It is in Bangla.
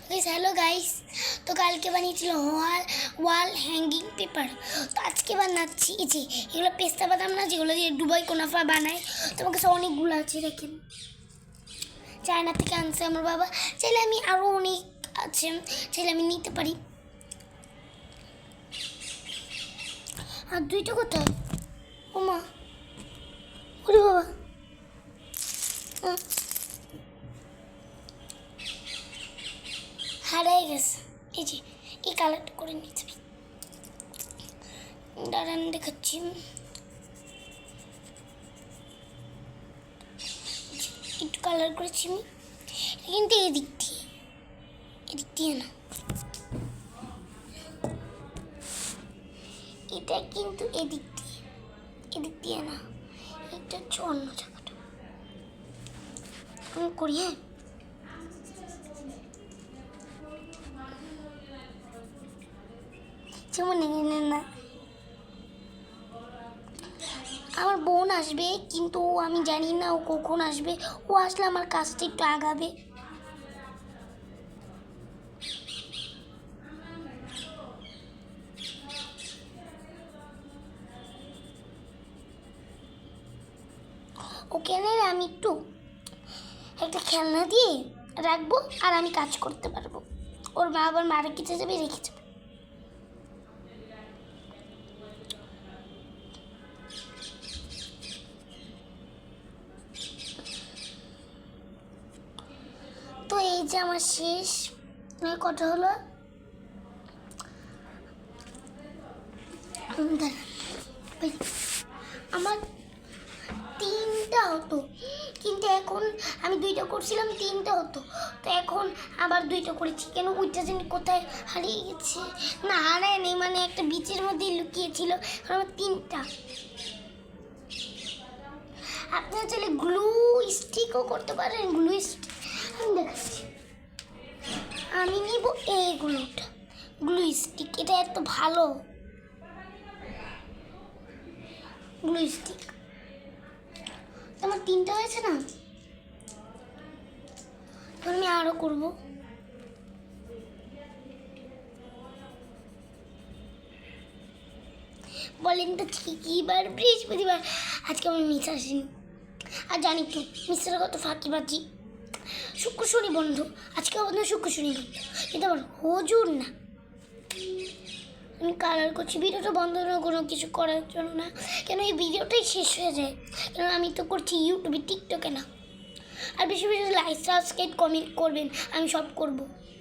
হ্যালো গাইস, তো কালকে বানিয়েছিল ওয়াল হ্যাঙ্গিং পেপার। তো আজকে বানাচ্ছি এই যে এগুলো পেস্তা বাদাম না, যেগুলো দিয়ে দুবাই কোনাফা বানায়। তোমার কাছে অনেকগুলো আছে, দেখেন চায়না থেকে আনছে আমার বাবা। চাইলে আমি আরও অনেক আছে, চাইলে আমি নিতে পারি। আর দুইটা কোথায়? ওমা, ওরে বাবা, হারাই গেছে। এই যে এই কালারটা করে নিতে হবে, দাঁড়ান দেখাচ্ছি। একটু কালার করেছি আমি, কিন্তু এদিক দিয়ে না, এটা কিন্তু এদিক দিয়ে না, এটা হচ্ছে অন্য জায়গাটা। আমি করি, হ্যাঁ যেমন না, আমার বোন আসবে, কিন্তু আমি জানি না ও কখন আসবে। ও আসলে আমার কাজটা একটু আগাবে। ওকে আমি একটু একটা খেলনা দিয়ে রাখবো, আর আমি কাজ করতে পারবো। ওর মা আবার মার্কেটে যাবে, রেখে যাবে। তো এই যে আমার শেষ কটা হলো, আমার 3টা হতো, কিন্তু এখন আমি 2টা করছিলাম, 3টা হতো। তো এখন আবার 2টা করেছি। কেন ওইটা জানি কোথায় হারিয়ে গেছে। না হারায় নেই, মানে একটা বিচের মধ্যেই লুকিয়েছিল। আমার 3টা। আপনারা চাইলে গ্লু স্টিকও করতে পারেন। গ্লু স্টিক আমি দেখাচ্ছি। আমি নিব এইগুলোটা, গ্লু স্টিক। এটা এত ভালো গ্লু স্টিক। আমার 3টা হয়েছে না, এখন আমি আরও করব। বলেন তো ঠিকইবার বৃহস্পতিবার, আজকে আমার মিস আসেনি। আর জানি তো মিসের কত ফাঁকিবাজি। শুক্র শনি বন্ধু, আজকে বন্ধু শুক্র শনি বন্ধু, কিন্তু আমার হুজুর না। আমি কালার করছি, ভিডিওটা বন্ধ না কোনো কিছু করার জন্য না, কেন এই ভিডিওটাই শেষ হয়ে যায়। কেন আমি তো করছি ইউটিউবে, টিকটকে না। আর বেশি বেশি লাইক, সাবস্ক্রাইব, কমেন্ট করবেন, আমি সব করব।